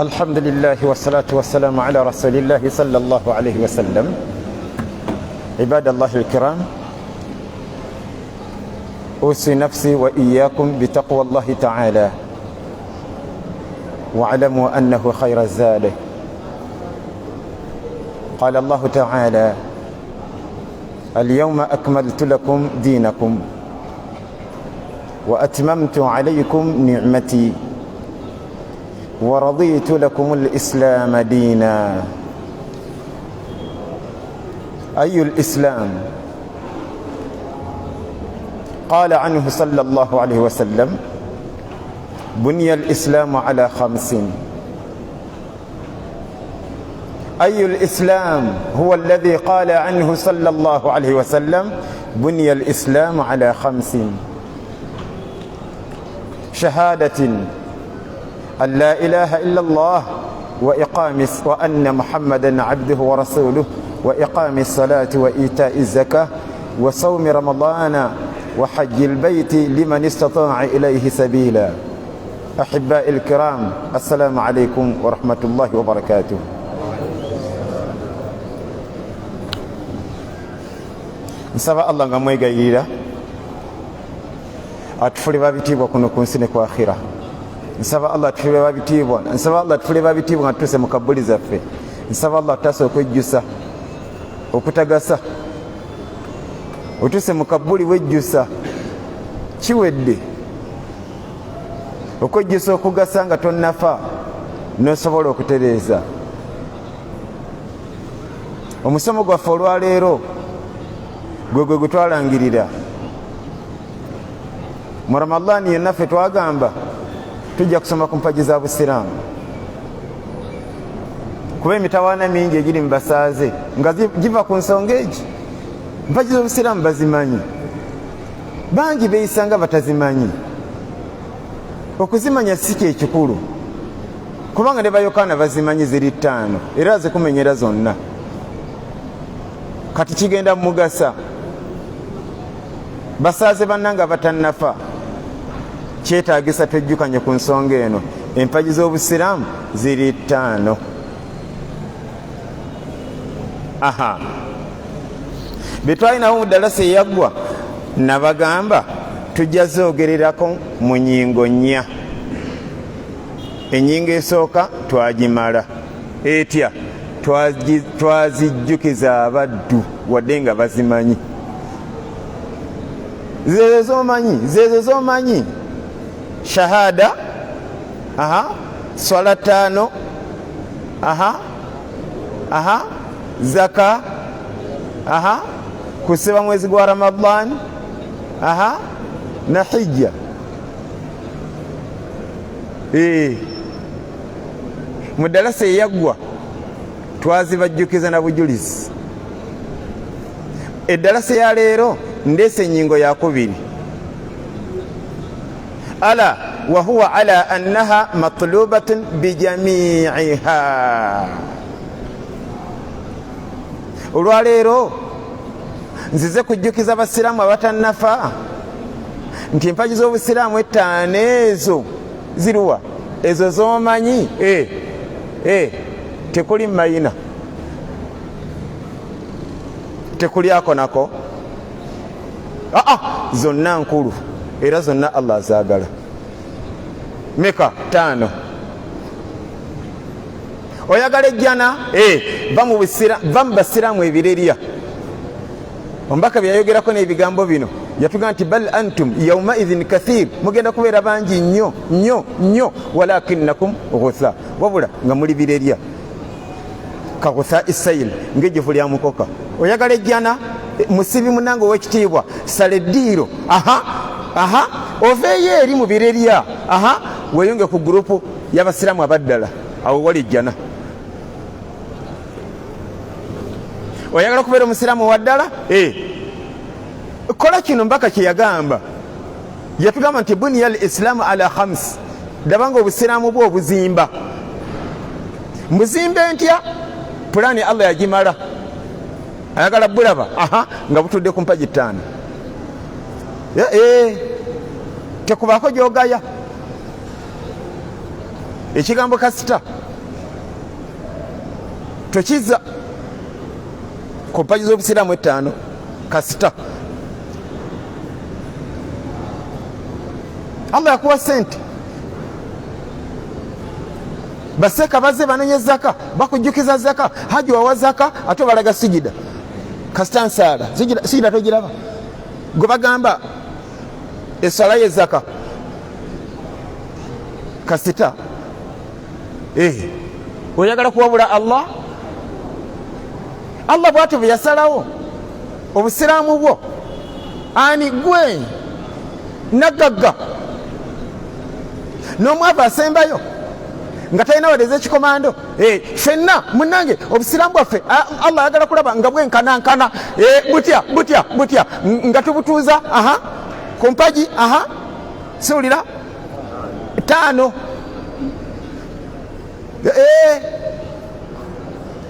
الحمد لله والصلاة والسلام على رسول الله صلى الله عليه وسلم. عباد الله الكرام، أوصي نفسي وإياكم بتقوى الله تعالى، واعلموا أنه خير الزاد. قال الله تعالى: اليوم أكملت لكم دينكم وأتممت عليكم نعمتي ورضيت لكم الإسلام دينا. أي الإسلام؟ قال عنه صلى الله عليه وسلم: بني الإسلام على 5. أي الإسلام هو الذي قال عنه صلى الله عليه وسلم: بني الإسلام على 5: شهادة أن لا إله إلا الله وأن محمدا عبده ورسوله وإقام الصلاة وإيتاء الزكاة وصوم رمضان وحج البيت لمن استطاع إليه سبيلا. أحبائي الكرام، السلام عليكم ورحمة الله وبركاته. nsaba Allah nga mwegayirira atufule babitiibwa kuno ku nsi ne ku akhira. Nsaba Allah atufule babitiibwa, nsaba Allah atufule babitiibwa nga tutuse mu kabuli zaffe. Nsaba Allah atutaase okwejjusa, okutagasa, otuse mu kabuli wejjusa kiwedde, okwejjusa okugasa nga tonnafa n'osobola okutereeza. Omusomo gwaffe olwaleero gwe gutwalangirira mu Ramadani yonna ffe twagamba tujja kusoma ku mpagi za Busiraamu, kuba emitawaana mingi egiri mu basaaze nga giva ku nsonga egi. Mpagi z'Obusiraamu bazimanyi, bangi beeyisa nga batazimanyi. Okuzimanya si kyekikulu, kubanga ne Bayokaana bazimanyi ziri 5 era zikumenyera zonna. Kati kigenda mugasa basaaze bannanga batannafa, kyetaagisa twejjukanye ku nsonga eno. Empagi z'Obusiraamu ziri 5. Aha, betwalinawo mu ddalasa eyaggwa nabagamba tujja zoogererako mu nnyingo 4. Ennyingo esooka twagimala etya, twazijjukiza abaddu wadde nga bazimanyi. zezo z'omanyi shahada, swala 5, zaka, kusiba mwezi gwa Ramadhan, na hijja. Mu ddalasa eyaggwa twazibajjukiza na bujulizi. Eddalasa ya leero ndeese ennyingo ya 2. ala wa huwa ala annaha matlubatun bijamiiha. Olwaleero nzize kujjukiza abasiraamu abatannafa nti empagi z'Obusiraamu 5 ezo ziruwa, ezo z'omanyi tekuli mayina, tekulyako nako, zonna nkulu era zonna Allah azaagala. Meka 5. Oyagala ejjana, va mu basiraamu ebirerya. Omubaka byayogerako n'ebigambo bino yatuga nti bal antum yawma idhin kathir, mugenda kubeera bangi nnyo nnyo nnyo, walakinnakum ghutha, wabula nga muli birerya. Ka ghutha isayil, ng'ejjuvu lya mukoka. Oyagala ejjana, musibi munange ow'ekitiibwa sala eddiiro, oveeyo eri mu birerya, weeyunge ku gurupu y'abasiraamu abaddala, awo wali ejjana. Oyagala kubeera omusiraamu waddala, kola kino mbaka kye yagamba. Yatugamba nti buniya al-islaamu ala 5. Dabanga obusiraamu bwo obuzimba, mbuzimbe ntya? Pulaani Allah yagimala. Ayagala bulaba, nga butudde ku mpagi 5. tekubaako gyogaya. Ekigambo kasita tokiza ku mpagi z'obusiraamu 5 kasita. Allah yakuwa sente, baseka baze banenye zaka, bakujjukiza zaka, haji wawa zaka, ate balaga sijida kasita nsaala. Sijida togiraba gwe bagamba essala ye zaka kasita. Oyagala kuwabula Allah? Allah bw'atyo bwe yasalawo obusiraamu bwo, ani gwe nagagga n'omwavu asembayo nga talina wadde ekikomando. Ffenna munnange obusiraamu bwaffe Allah ayagala kulaba nga bwenkanankana butya nga tubutuuza ku mpagi siwulira 5.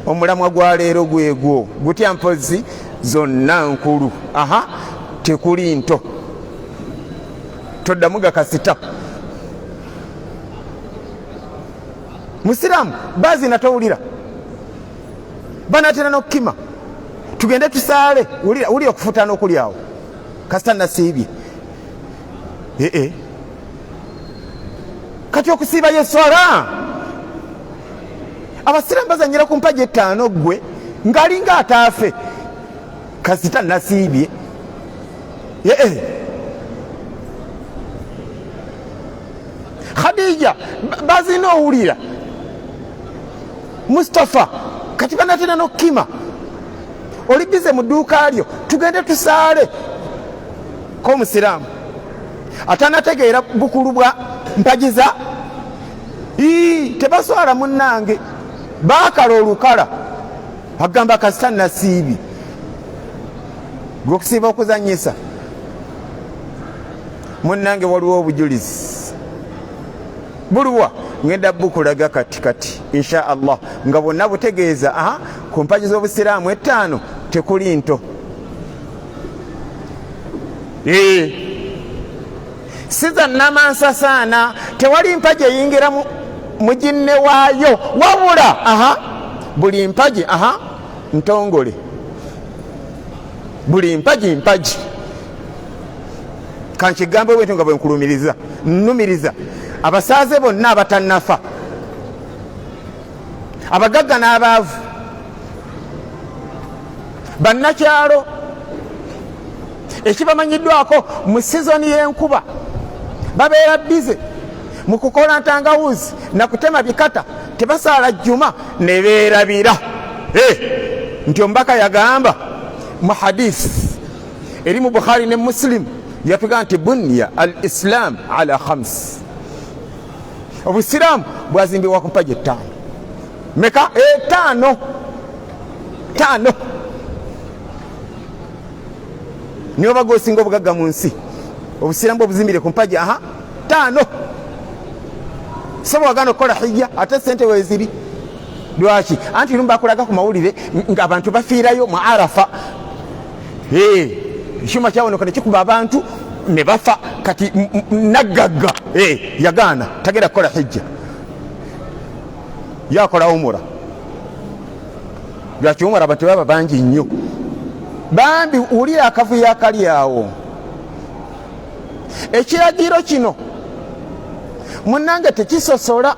Omulamwa gwa leero gwegwo gutya mpozi zonna nkulu. Tekuli nto, toddamu gakasita. Musiraamu bazina towulira, banatera n'okukima. Tugende tusaale, wuli okufutana okuli awo kasita nasiibye. Kati okusiiba yeswala, abasiraamu bazanyira ku mpagi 5 gwe ng'alinga ataafe kasita nasiibye. Khadija bazina owulira, Mustafa kati banatera n'okukima. Oli bize mu dduuka lyo, tugende tusaale ko musiraamu atanategeera bukulu bwa mpagiza. Tebaswala munnange, baakala olukala agamba kasita nasiibi. Gwe okusiiba okuzanyisa munnange, waliwo obujulizi buluwa. Ngenda bukulaga kati insha Allah nga bonna butegeeza ku mpagi z'obusiraamu 5 tekuli nto. Siza namansasaana, tewali mpagi eyingira mu ginne waayo, wabula buli mpagi ntongole, buli mpagi. Kankigambe bwentyo nga bwe nnumiriza abasaaze bonna abatannafa, abagagga n'abaavu, bannakyalo, ekibamanyiddwako mu sizoni y'enkuba babeera bize mu kukola ntangawuzi na kutema bikata, tebasaala jjuma ne beerabira. Nti omubaka yagamba mu hadisi eri mu Bukhari ne Muslim, yatuga nti bunya al islam ala 5. Obusiraamu bwazimbibwa ku mpagi 5. Meka? 5. Niyo baga osinga obugagga mu nsi, obusiraamu obuzimbire ku mpagi 5. Saba wagana okukola hijja ate sente weziri. Lwaki? Anti lumba akulaga ku mawulire ng'abantu bafiirayo mu Arafa. Ekyuma kyawoneka ne kikuba abantu ne bafa. Kati nagagga yagaana tagenda kukola hijja, yakola umura. Lwaki umura abantu baba bangi nnyo, bambi wulira akavuyo akali awo. Ekiragiro kino munnange tekisosola,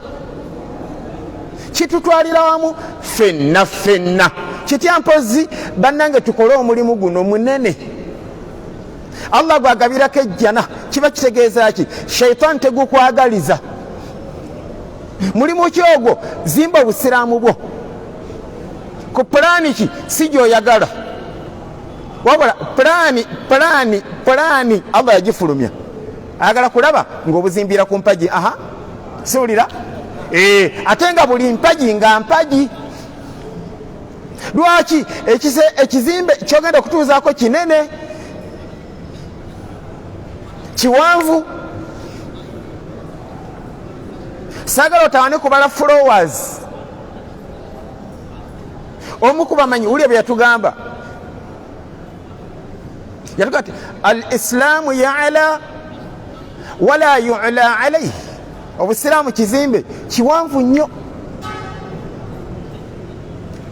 kitutwalira wamu ffenna. Kitya mpozi bannange tukole omulimu guno munene. Allah gwagabirako ejjana, kiba kitegeeza ki? Shaitan tegukwagaliza. Mulimu ki ogwo? Zimba obusiraamu bwo ku pulaani ki? Si gy'oyagala, wabula pulaani Allah yagifulumya, ayagala kulaba ng'obuzimbira ku mpagi. Siwulira? Ate nga buli mpagi nga mpagi. Lwaki? Ekizimbe kyogenda okutuuzaako kinene, kiwanvu. Saagala otawane kubala followers. Omu ku bamanyi wulya bwe yatugamba, yatuga nti al islaamu ya'la wala yu'la alayhi. Obusiraamu kizimbe kiwanvu nnyo,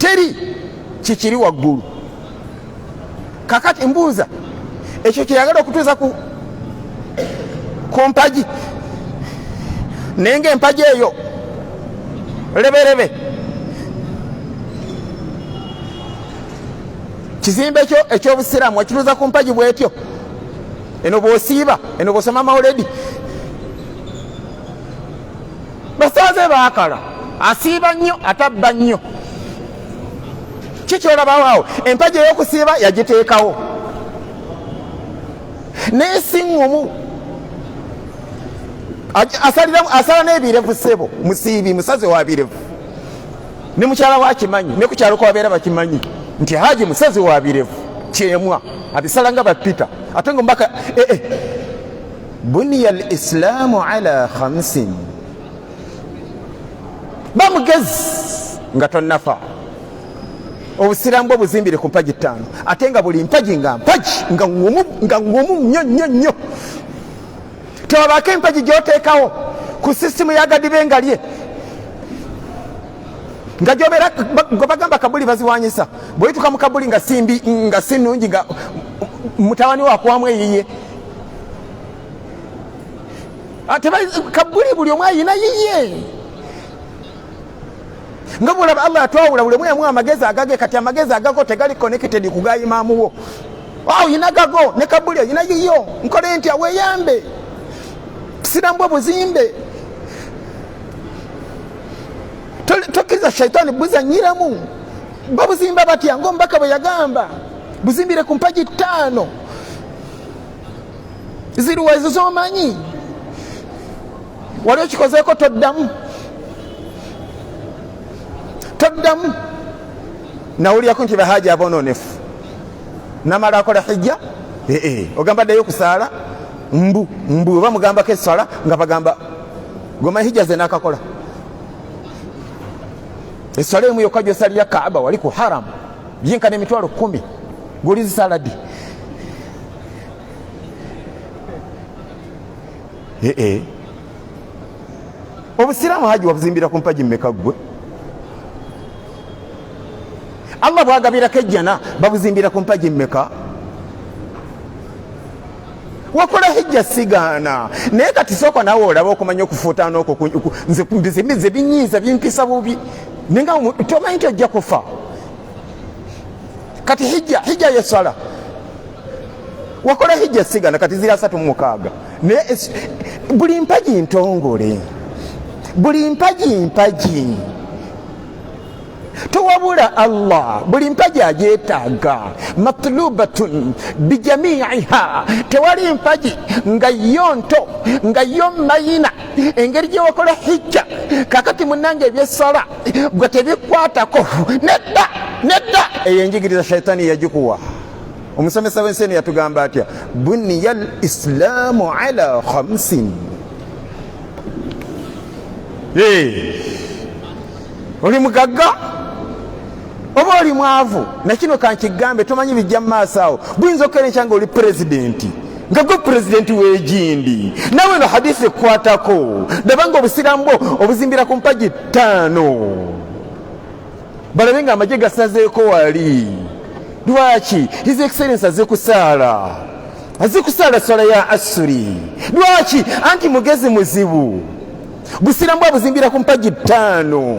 teri kikiri waggulu. Kakati mbuuza ekyo kyeyagala okutuuza ku mpagi naye ng'empagi eyo leberebe kizimbe ekyo eky'obusiraamu wakituuza ku mpagi bwetyo. Eno bw'osiiba, eno bw'osoma mawuledi, basaze baakala asiiba nnyo atabba nnyo. Kikyolabawo awo empagi ey'okusiiba yagiteekawo naye si ŋŋumu, asala n'ebirevu ssebo, musiibi musaze wa birevu. Ne mukyala wakimanyi, ne ku kyalo kwabeera bakimanyi nti Haji musaze wa birevu kyemwa, abisala nga bapita ate nga mbaka buniya al islaamu ala khamsin, bamugezi nga tonnafa. Obusiraamu bwe buzimbire ku mpagi 5 ate nga buli mpagi nga mpagi nga ŋŋumu nnyo nnyo nnyo. Tewabaako empagi gy'oteekawo ku sisitimu ya gadibengalye nga gy'obeera gwe bagamba kabuli baziwanyisa, bw'oyituka mu kabuli nga simbi nga si nnungi nga mutabani wakuwamu eyiye. Ate kabuli buli omu ayina yiye. Nga bulaba Allah atwawula buli mwemu amagezi agage, kati amagezi agago tegali connected ku ga imaamuwo. Waaw yina gago ne kabuli yina yiyo, nkole ntya weeyambe. Sirambwe buzimbe tokiza shaitani buzanyiramu. Babuzimba batya ng'omubaka bwe yagamba, buzimbire ku mpagi 5 ziruwa ezo z'omanyi. Wali okikozeeko toddamu nawulirako nti Bahaji abonoonefu namala akola hijja ogamba ddeyo kusaala mbu oba mugambako essala nga bagamba goma hijja ze nakakola essala emu yokka gyosalira Kaaba wali ku haramu yinkana emitwalo 10 guli zisaladi. Obusiraamu Haji wabuzimbira ku mpagi mmeka gwe? Allah bwagabirako ejjana babuzimbira ku mpagi mmeka? Wakola hijja sigaana naye kati sooka naawe olaba okumanya okufuutaana okwo nze binyiiza bimpisa bubi nenga tomanyi nti ojja kufa. Kati hijja yesala wakola hijja sigaana kati ziri 36 naye buli mpagi ntongole, buli mpagi towabula Allah buli mpagi agyetaaga matlubatun bijamiiha. Tewali mpagi nga yo nto nga yo mayina engeri gye wakola hijja kakati munnange ebyessala gwe tebikwatako nedda eyo enjigiriza shaitani yagikuwa. Omusomesa w'ensi eno yatugamba atya buniya al islaamu ala 5. Oli mugagga oba oli mwavu nakino kankigambe tomanyi bijja mu maaso awo. Buyinza okukerenca nga oli pulezidenti nga gwe pulezidenti w'egindi nawe no hadisi ekwatako dabanga obusiraamu bwo obuzimbira ku mpagi 5 balabe nga amagye gasazeeko wali. Lwaki His Excellency azikusaala swala ya asuri? Lwaki anti mugezi muzibu? Busiraamu abuzimbira ku mpagi 5.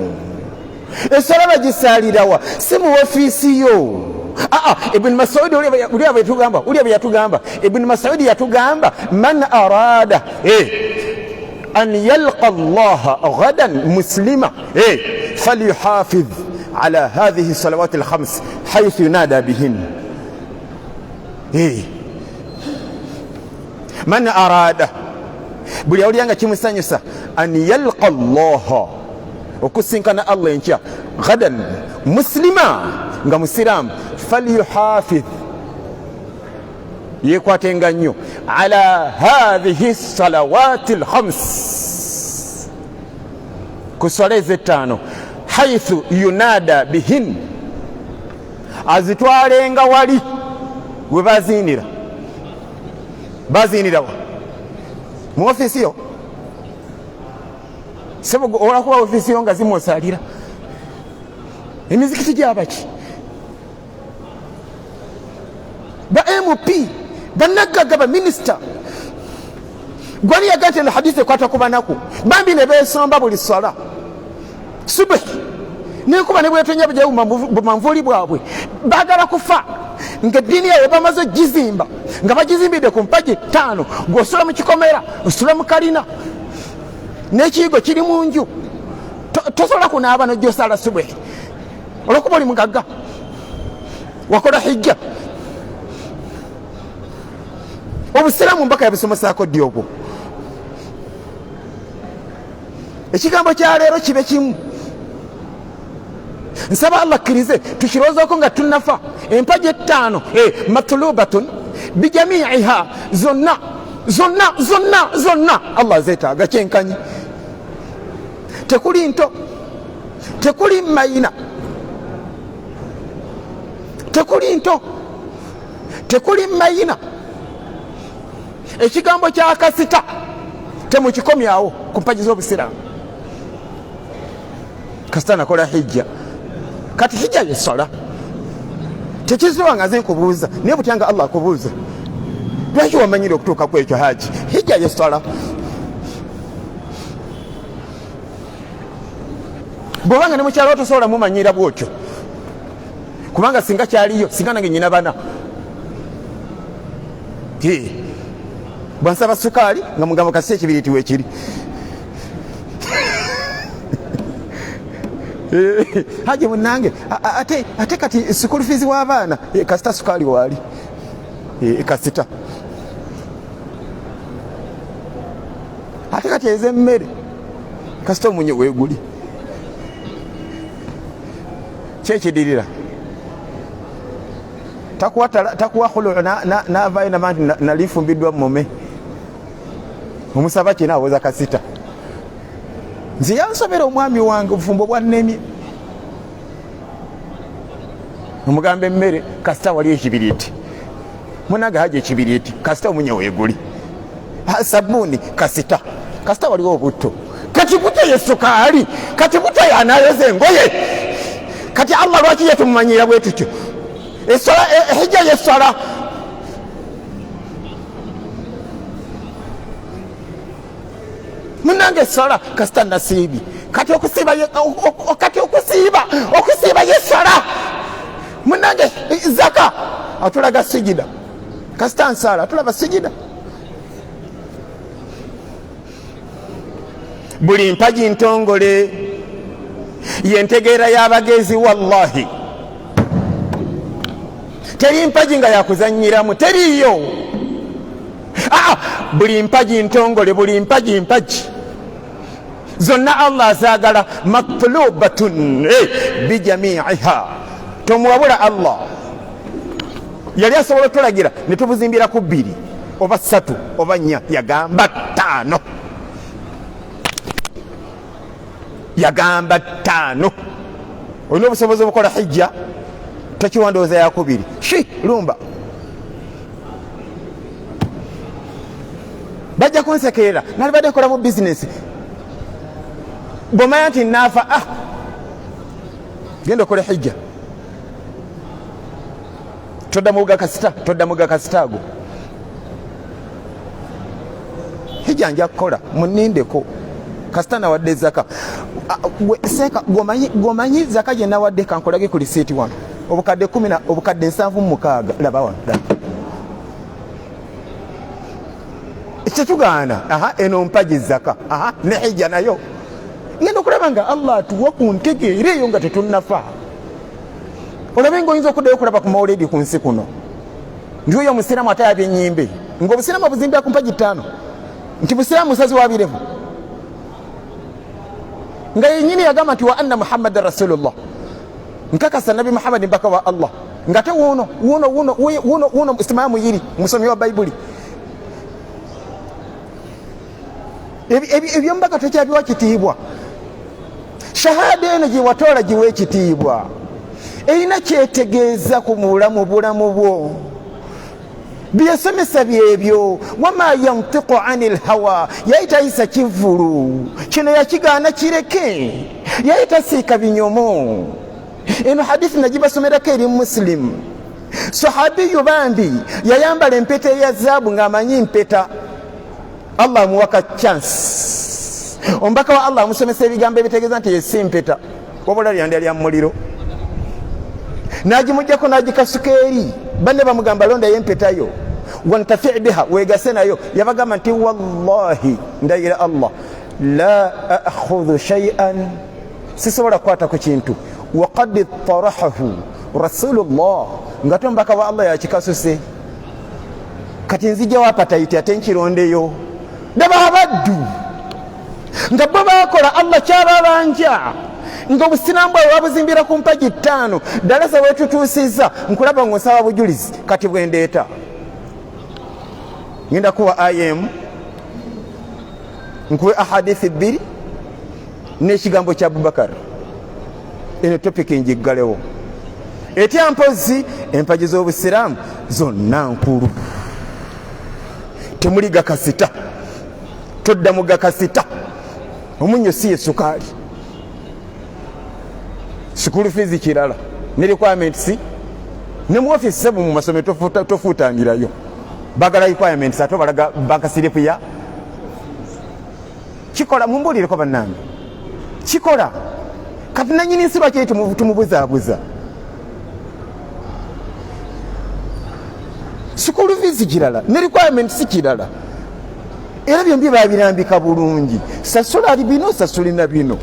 Essala bagisaalirawa si mu ofiisi yo. Ibn Mas'ud uliya bwe yatugamba Ibn Mas'ud yatugamba man arada an yalqa Allah ghadan muslima falyuhafidh ala hadhihi salawat al-khams haythu yunada bihin. Man arada buli awuliranga kimusanyusa an yalqa Allah okusinkana Allah enkya ghadan muslima nga musiraamu falyuhafidh yekwatenga nnyo ala hadhihi salawati al-khams ku swala ez'ettaano haythu yunada bihin azitwalenga wali we baziinira. Baziinirawa mu ofiisi yo sebo olakuba ofiisi yo nga zimwosalira emizikiti gyabaki ba MP banaggaga ba minister gwali yagate na hadithi kwata kubanaku bambi ne besomba buli swala subhi nikuba ne bwetenya bujja bumamvuli bwabwe bagala kufa nga dini yawe bamaze gizimba nga bagizimbide ku mpagi 5 gosula mu kikomera osula mu kalina n'ekiyigo kiri mu nju tosobola kunaaba n'ojjosala subhi olwokuba oli mugagga wakola hijja obusiraamu mbaka yabusomosaako ddi ogwo ekigambo kya leero kibe kimu nsaba Allah akkirize tukirowoozaako nga tunnafa empagi 5 matlubatun bijamiiha zonna Allah azeetaaga kyenkanyi tekuli nto tekuli mayina tekuli mayina ekigambo kya kasita temukikomyawo ku mpagi z'obusiraamu kasita nakola hijja kati hijja yesola tekiziwa nga nkubuuza naye butyanga Allah akubuuza lwaki wamanyire okutuuka ku ekyo haji hijja yesola bwobanga ne mukyalo tosobola mumanyira bwotyo kubanga singa kyaliyo singa nange nyina bana bwansaba sukaali nga mugamba kasi ekibiriti weekiri haje munange ate kati school fees w'abaana kasita sukaali waali kasita ate kati ez'emmere kasita omunye weeguli kyekidirira takuwa khulu n'avaayo namanti nalifumbiddwa mume omusaba kina awoza kasita nze yansobera omwami wange obufumbo bwannemye omugamba emmere kasita wali ekibiriiti munaga haja ekibiriiti kasita omunye weeguli sabbuuni kasita waliwo obutto kati butto ye sukaali kati butto yanayoza engoye kati Allah lwaki yetumumanyira bwe tutyo esola hijja yesola munange sola kasita nasiibi kati okusiiba yesola munange zaka atulaga sijida kasita nsala atulaba sijida buli mpagi ntongole yentegeera y'abagezi wallahi teri mpagi nga yakuzanyiramu teriyo buli mpagi ntongole buli mpagi zonna Allah azaagala matlubatun bijamiiha tomuwabula Allah yali asobola otulagira ne tubuzimbira ku 2 oba 3 oba 4 yagamba 5 olina obusobozi obukola hijja tokiwandooza yakubiri lumba bajja kunsekerera nali badde nkola mu bizinesi bwomanya nti naafa genda okola hijja todda muga kasita ago hijja nja kukola munindeko kasita nawadde zaka gwomanyi zaka gye nawadde kankolage ku lisiiti wano obukadde 10 obukadde 76 laba wano ekyetugaana eno mpagi zaka ne hijja nayo ngenda okulaba nga Allah atuwa ku ntegeera eyo nga tetunnafa olabe ng'oyinza okuddayo okulaba ku mawuledi ku nsi kuno ndi oyo omusiraamu atayabya ennyimbe ng'obusiraamu obuzimbira ku mpagi 5 nti busiraamu musazi wabiremu nga yenyini yagamba nti wa anna muhammadan rasulullah nkakasa nabi muhammadi mpaka wa Allah nga te wuno istimamu yiri musomi wa bayibuli ebyo mbaka tekyabiwa kitiibwa shahada eno gye watoola giwa ekitiibwa erina kyetegeeza ku bulamu bwo byesomesa byebyo wama yantiqu anil hawa yayita isa kivulu kino yakigaana kireke yayita siika binyomo eno hadithi nagibasomerako eri Muslim. Sahabiyu bambi yayambala empeta eya zaabu ng'amanyi mpeta Allah amuwaka chance. Omubaka wa Allah amusomesa ebigambo ebitegeeza nti yesi mpeta wabula lyandi lya muliro nagimugyako nagikasuka eri banne bamugamba londa yempetayo wantafi biha wegase nayo yabagamba nti wallahi ndayira Allah la akhudhu shay'an sisobola kukwata ku kintu waqad tarahahu rasulullah ngato mbaka wa Allah yakikasuse kati nzija wapatayiti ate nkirondeyo daba abaddu nga bo bakola Allah kyababanja nga obusiraamu bwawe wabuzimbira ku mpagi 5 dalasa wetutuusiza nkulaba ng'osaba bujulizi kati bwendeeta ngenda kuwa ayemu nkuwe ahadithi 2 n'ekigambo kya Abubakar. Eno topiki njiggalewo etya mpozi empagi z'obusiraamu zonna nkulu temuli gakasita todda mu gakasita omunnyo si ye sukaali school fees kirala ne requirements ne mu office sabu mu masomero tofuutangirayo bagala requirements ato balaga banka siripu ya kikola mumbulireko bannange kikola kati nanyini nsirwa kyeti tumubuzaabuza school fees kirala ne requirements kirala era byombi babirambika bulungi sasula ali bino sasulina bino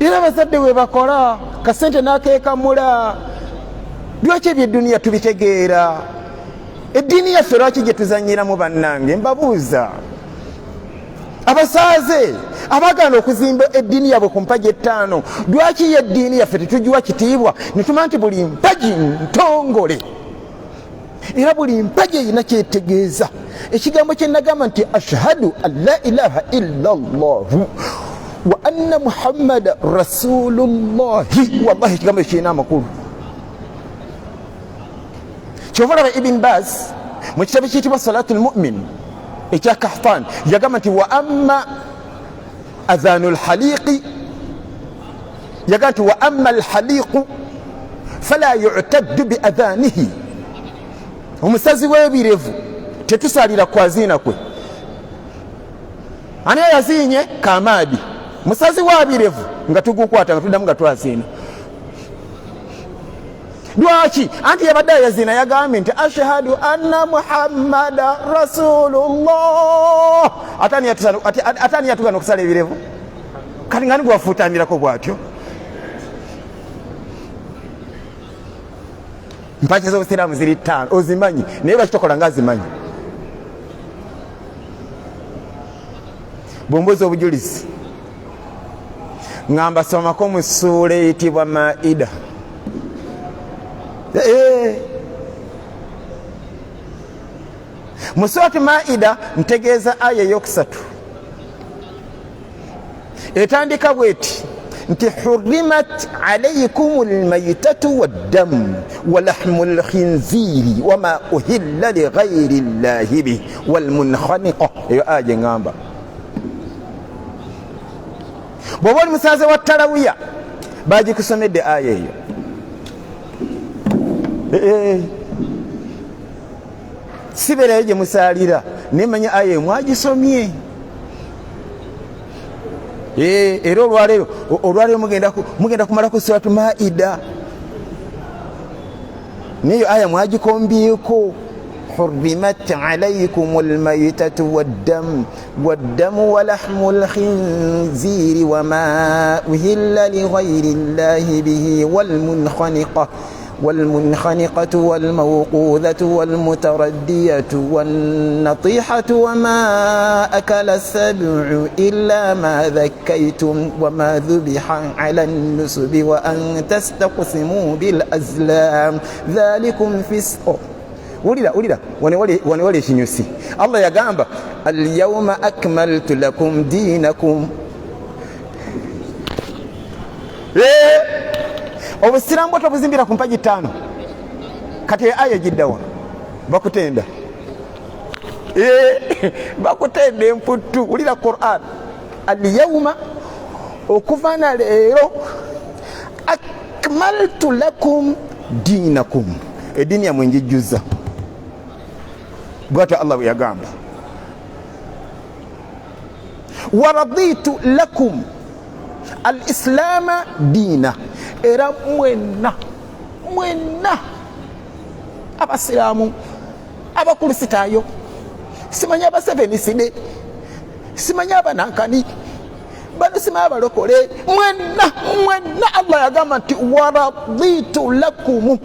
era bazadde we bakola kasente nakeekamula lwaki ebyeduniya tubitegeera eddiini yaffe lwaki gye tuzanyiramu bannange mbabuuza abasaaze abagana okuzimba eddiini yabwe ku mpagi 5 lwaki yeddiini yaffe tetugiwa kitiibwa netuma nti buli mpagi ntongole era buli mpagi erina kyetegeeza ekigambo kye nagamba nti ashhadu an la ilaha illa llahu wa anna muhammada rasulullahi wallahi ekigambo kirina amakulu kyovalaba Ibn Baz mu kitabo kiyitibwa salatul mu'min ekya Kahfan yagamba nti wa amma adhanu lhaliqi yagamba nti wa amma alhaliqu fala yu'taddu bi adhanihi omusazi w'ebirevu tetusalira kwaziina kwe ani yazinye kamaadi musazi wa birevu nga tugukwata nga tuddamu nga twaziina lwaki anti yabadde yazina yagambye nti ashhadu anna muhammada rasulullah atani yatugana okusala ebirevu kati ngani gwafuutanirako bwatyo mpaki z'obusiraamu ziri 5 ozimanyi naye bakitokola nga azimanyi bwombozi obujulizi ngamba somako mu ssuula eyitibwa Maida mu surati Maida ntegeeza aya eyokusatu etandika bweti nti hurrimat alaykum almaytatu waddamu walahmu alkhinziri wama uhilla lighayri llahi bihi walmunkhaniqa eyo aya ngamba bw'oba oli musaze wa Tarawiya bagikusomedde aya eyo sibeerayo gye musaalira nemanya aya eyo mwagisomye era olwaleero mugenda kumala ku suratu Maida neyo aya mwagikombyeko حرمت عليكم الميتة والدم ولحم الخنزير وما أهل لغير الله به والمنخنقة والموقوذة والمتردية والنطيحة وما أكل السبع إلا ما ذكيتم وما ذبح على النسب وأن تستقسموا بالأزلام ذلكم فسق. Ulira wale ekinyusi Allah yagamba al-yawma akmaltu lakum dinakum obusiraamu bwo tobuzimbira ku mpagi 5 kati aya giddawa bakutenda bakutenda emputtu ulira Qur'an al-yawma okuva na leero akmaltu lakum dinakum, eddiini yammwe njijjuza. Bw'atyo Allah bwe yagamba. Wa raditu lakum al-islaama diina, era mwenna abasiraamu, abakulisitaayo, simanyi abaseveniside, simanyi abanankani, bano simanyi abalokole, mwenna Allah yagamba nti wa raditu lakum,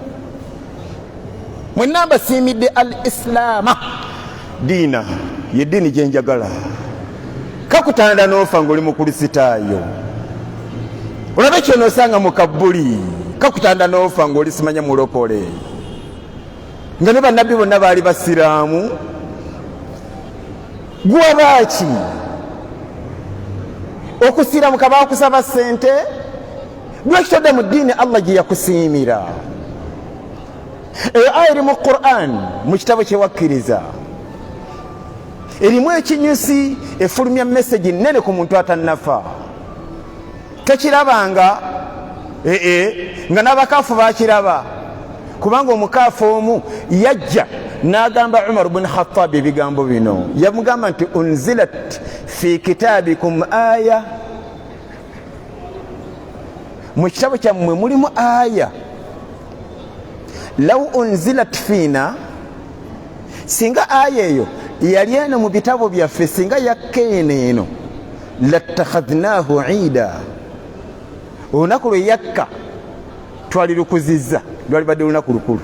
mwenna mbasiimidde al-islaama diina, yeddiini gyenjagala. Kakutanda n'ofa ng'oli mukulisitaayo, olabe kyonoosanga mu Kabuli, kakutanda n'ofa ng'oli simanya mulokole, nga ne bannabbi bonna baali basiraamu. Gwabaaki okusiramu kaba kusaba ssente, lwekitodde mu ddiini Allah gye yakusiimira. Eyo aya eri mu Qur'an, mu kitabo kye wakkiriza, erimu ekinyusi, efulumya message nnene ku muntu atannafa. Tekirabanga nga n'abakaafu bakiraba, kubanga omukaafu omu yajja n'agamba Umar ibn Khattab ebigambo bino, yamugamba nti unzilat fi kitabikum aya, mu kitabo kyammwe mulimu aya, law unzilat fina, singa aya eyo yali eno mu bitabo byaffe, singa yakkeeno eno, lattakhadnahu ida, olunaku lwe yakka twalirukuzizza, lwalibadde olunaku lukulu.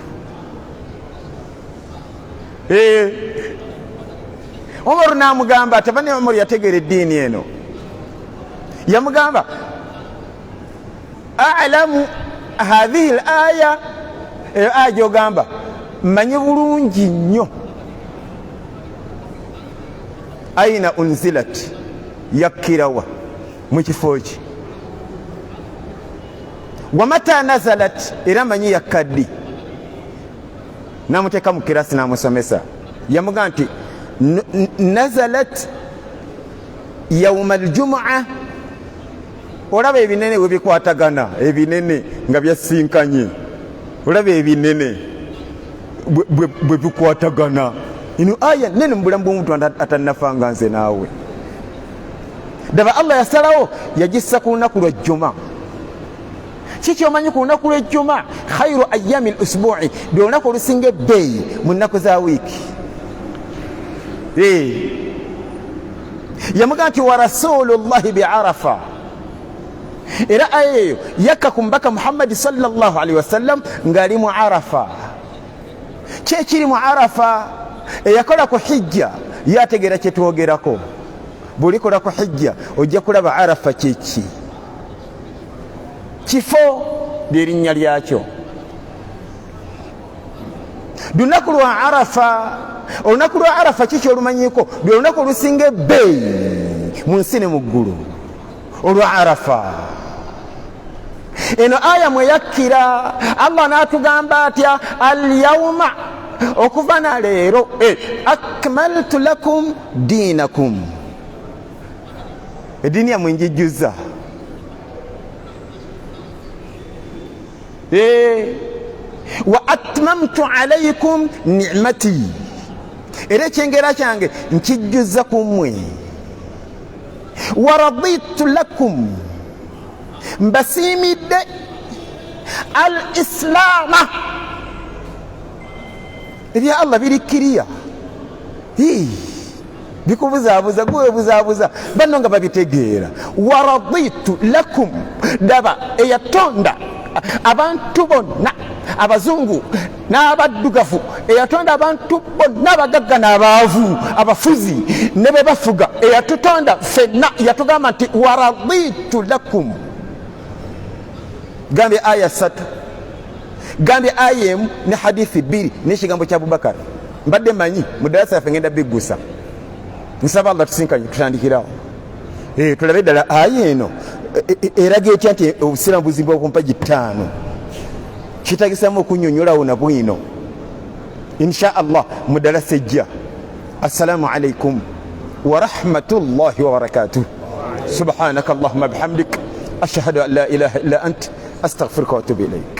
Omar n'amugamba, tabani Omar yategeera eddiini eno, yamugamba a'lamu hadhihi al-aya, eyo aya gy'ogamba mmanyi bulungi nnyo. Aina unzilat, yakkirawa mu kifo ki, wa mata nazalat, era manyi yakkaddi. Namuteeka mu kirasi namusomesa, yamugamba nti nazalat yawma aljumua. Olaba ebinene we bikwatagana, ebinene nga byasinkanye, olaba ebinene bwe bikwatagana. Ino aya nene mu bulamu bw'omuntu atannafanga nze naawe. Daba Allah yasalawo yagissa ku lunaku lwa Juma. Kiki omanyi ku lunaku lwa Juma? Khairu ayyami al-usbu'i, lwe lunaku olusinga ebbeeyi mu nnaku za wiiki. Yamugamba nti wa rasulullahi bi Arafa, era aya eyo yakka ku mubaka Muhammadi sallallahu alaihi wasallam ng'ali mu Arafa. Kyekiri mu Arafa, eyakola ku hijja yategeera kye twogerako. Bw'olikola ku hijja ojja kulaba Arafa kyeki, kifo ly'erinnya lyakyo. Lunaku lwa Arafa, olunaku lwa Arafa kiki olumanyiko? Lwe lunaku olusinga ebbeeyi mu nsi ne mu ggulu, olwa Arafa. Eno aya mwe yakkira, Allah n'atugamba atya, al-yawma, okuva na leero, akmaltu lakum dinakum, eddiini yammwe njijjuza. Wa atmamtu alaykum ni'mati, era ekyengera kyange nkijjuza ku mmwe. Wa raditu lakum, mbasiimidde al-islaama. Ebya Allah birikkiriya, bikubuzaabuza, gwebuzaabuza, banno nga babitegeera. Wa raditu lakum, daba eyatonda abantu bonna, abazungu n'abaddugavu, eyatonda abantu bonna, abagagga n'abaavu, abafuzi ne be bafuga, eyatutonda ffenna, yatugamba nti wa raditu lakum. Gambye aya 3, gambye aya emu ne hadithi 2 n'ekigambo kya Abubakar. Mbadde manyi mu ddalasa yaffe ngenda biggusa, nsaba Allah tusinkanye tutandikirawo. Tulabe ddala aya eno eraga etya nti obusiraamu buzimbwa ku mpagi 5. Kitagisamu okunnyonnyolawo na bwino insha Allah mu ddalasa ejja. Assalamu alaikum wa rahmatullahi wa barakatuh. Subhanaka Allahumma bihamdik ashhadu an la ilaha illa ant astaghfiruka wa atubu ilaik.